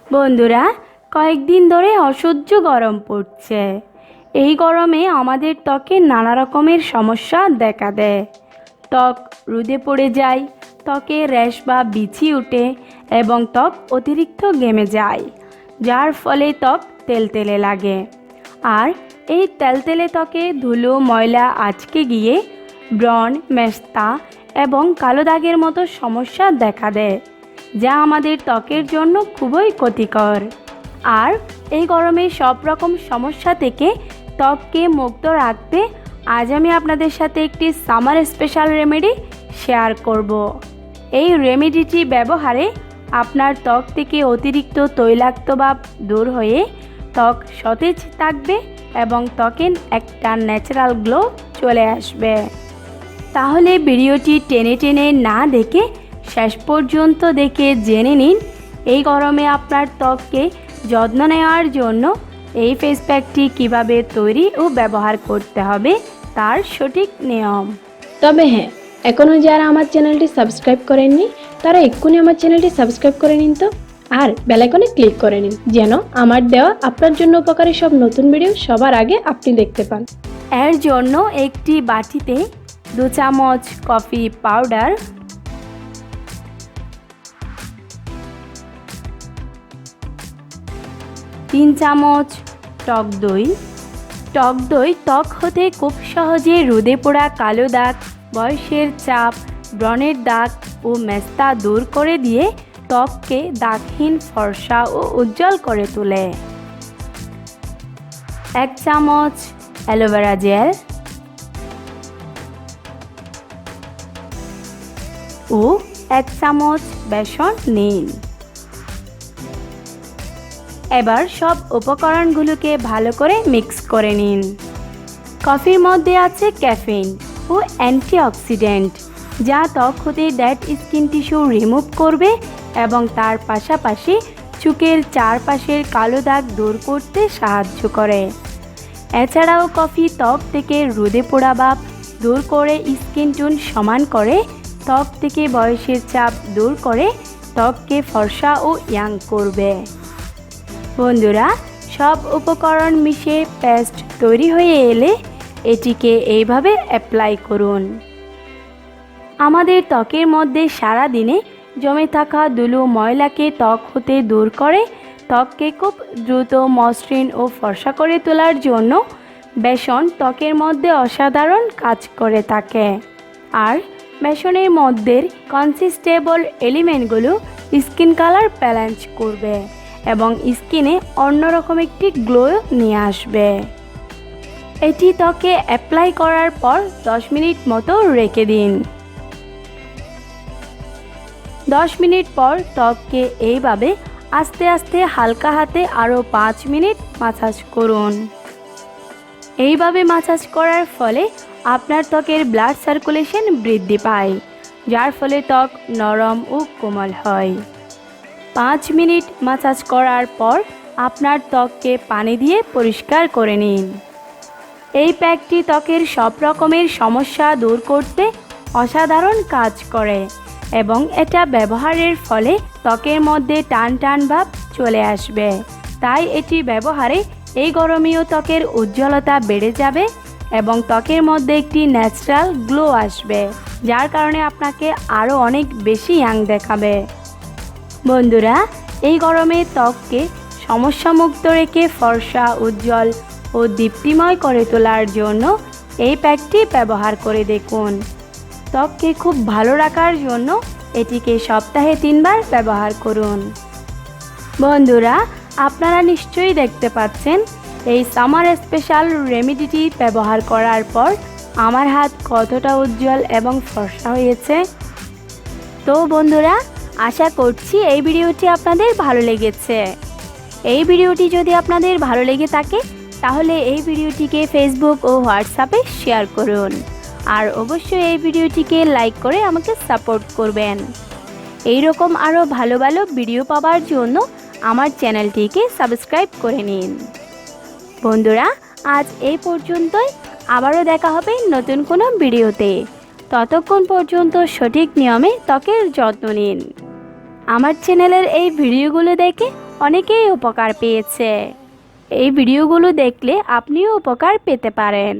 বন্ধুরা, কয়েকদিন ধরে অসহ্য গরম পড়ছে। এই গরমে আমাদের ত্বকে নানা রকমের সমস্যা দেখা দেয়। ত্বক রোদে পড়ে যায়, ত্বকে র্যাশ বা বিছি ওঠে এবং ত্বক অতিরিক্ত ঘেমে যায়, যার ফলে ত্বক তেলতেলে লাগে। আর এই তেলতেলে ত্বকে ধুলো ময়লা আটকে গিয়ে ব্রণ, মেস্তা এবং কালো দাগের মতো সমস্যা দেখা দেয়, যা আমাদের ত্বকের জন্য খুবই ক্ষতিকর। আর এই গরমে সব রকম সমস্যা থেকে ত্বককে মুক্ত রাখতে আজ আমি আপনাদের সাথে একটি সামার স্পেশাল রেমেডি শেয়ার করব। এই রেমেডিটি ব্যবহারে আপনার ত্বক থেকে অতিরিক্ত তৈলাক্ত ভাব দূর হয়ে ত্বক সতেজ থাকবে এবং ত্বকে একটা ন্যাচারাল গ্লো চলে আসবে। তাহলে ভিডিওটি টেনে টেনে না দেখে শেষ পর্যন্ত দেখে জেনে নিন এই গরমে আপনার ত্বককে যত্ন নেওয়ার জন্য এই ফেস প্যাকটি কীভাবে তৈরি ও ব্যবহার করতে হবে তার সঠিক নিয়ম। তবে হ্যাঁ, এখনও যারা আমার চ্যানেলটি সাবস্ক্রাইব করেননি তারা এক্ষুনি আমার চ্যানেলটি সাবস্ক্রাইব করে নিন তো, আর বেল আইকনে ক্লিক করে নিন যেন আমার দেওয়া আপনার জন্য উপকারী সব নতুন ভিডিও সবার আগে আপনি দেখতে পান। এর জন্য একটি বাটিতে 2 চামচ কফি পাউডার, 3 চামচ টক দই। টক দই ত্বক হতে খুব সহজে রোদে পোড়া কালো দাগ, বয়সের চাপ, ব্রণের দাগ ও মেস্তা দূর করে দিয়ে ত্বককে দাগহীন, ফর্সা ও উজ্জ্বল করে তোলে। 1 চামচ অ্যালোভেরা জেল ও 1 চামচ বেসন নিন। এবার সব উপকরণগুলোকে ভালো করে মিক্স করে নিন। কফির মধ্যে আছে ক্যাফিন ও অ্যান্টিঅক্সিডেন্ট, যা ত্বক হতে ডেড স্কিন টিস্যু রিমুভ করবে এবং তার পাশাপাশি চোখের চারপাশের কালো দাগ দূর করতে সাহায্য করে। এছাড়াও কফি ত্বক থেকে রোদে পোড়া ভাব দূর করে স্কিন টোন সমান করে, ত্বক থেকে বয়সের চাপ দূর করে ত্বককে ফর্সা ও ইয়াং করবে। বন্ধুরা, সব উপকরণ মিশে পেস্ট তৈরি হয়ে এলে এটিকে এইভাবে অ্যাপ্লাই করুন। আমাদের ত্বকের মধ্যে সারা দিনে জমে থাকা ধুলো ময়লাকে ত্বক হতে দূর করে ত্বককে খুব দ্রুত মসৃণ ও ফর্সা করে তোলার জন্য বেসন ত্বকের মধ্যে অসাধারণ কাজ করে থাকে। আর বেসনের মধ্যে কনসিস্টেবল এলিমেন্টগুলো স্কিন কালার ব্যালেন্স করবে এবং স্কিনে অন্যরকম একটি গ্লো নিয়ে আসবে। এটি ত্বকে অ্যাপ্লাই করার পর 10 মিনিট মতো রেখে দিন। 10 মিনিট পর ত্বককে এইভাবে আস্তে আস্তে হালকা হাতে আরও 5 মিনিট মাসাজ করুন। এইভাবে মাসাজ করার ফলে আপনার ত্বকের ব্লাড সার্কুলেশন বৃদ্ধি পায়, যার ফলে ত্বক নরম ও কোমল হয়। 5 মিনিট মাসাজ করার পর আপনার ত্বককে পানি দিয়ে পরিষ্কার করে নিন। এই প্যাকটি ত্বকের সব রকমের সমস্যা দূর করতে অসাধারণ কাজ করে এবং এটা ব্যবহারের ফলে ত্বকের মধ্যে টান টান ভাব চলে আসবে। তাই এটি ব্যবহারে এই গরমেও ত্বকের উজ্জ্বলতা বেড়ে যাবে এবং ত্বকের মধ্যে একটি ন্যাচারাল গ্লো আসবে, যার কারণে আপনাকে আরও অনেক বেশি ইয়াং দেখাবে। বন্ধুরা, এই গরমে ত্বককে সমস্যামুক্ত রেখে ফর্সা, উজ্জ্বল ও দীপ্তিময় করে তোলার জন্য এই প্যাকটি ব্যবহার করে দেখুন। ত্বককে খুব ভালো রাখার জন্য এটিকে সপ্তাহে 3 বার ব্যবহার করুন। বন্ধুরা, আপনারা নিশ্চয়ই দেখতে পাচ্ছেন এই সামার স্পেশাল রেমেডিটি ব্যবহার করার পর আমার হাত কতটা উজ্জ্বল এবং ফর্সা হয়েছে। তো বন্ধুরা, আশা করছি এই ভিডিওটি আপনাদের ভালো লেগেছে। এই ভিডিওটি যদি আপনাদের ভালো লেগে থাকে তাহলে এই ভিডিওটিকে ফেসবুক ও হোয়াটসঅ্যাপে শেয়ার করুন, আর অবশ্যই এই ভিডিওটিকে লাইক করে আমাকে সাপোর্ট করবেন। এই রকম আরও ভালো ভালো ভিডিও পাওয়ার জন্য আমার চ্যানেলটিকে সাবস্ক্রাইব করে নিন। বন্ধুরা, আজ এই পর্যন্তই। আবারও দেখা হবে নতুন কোনো ভিডিওতে। ততক্ষণ পর্যন্ত সঠিক নিয়মে ত্বকের যত্ন নিন। আমার চ্যানেলের এই ভিডিওগুলো দেখে অনেকেই উপকার পেয়েছে। এই ভিডিওগুলো দেখলে আপনিও উপকার পেতে পারেন।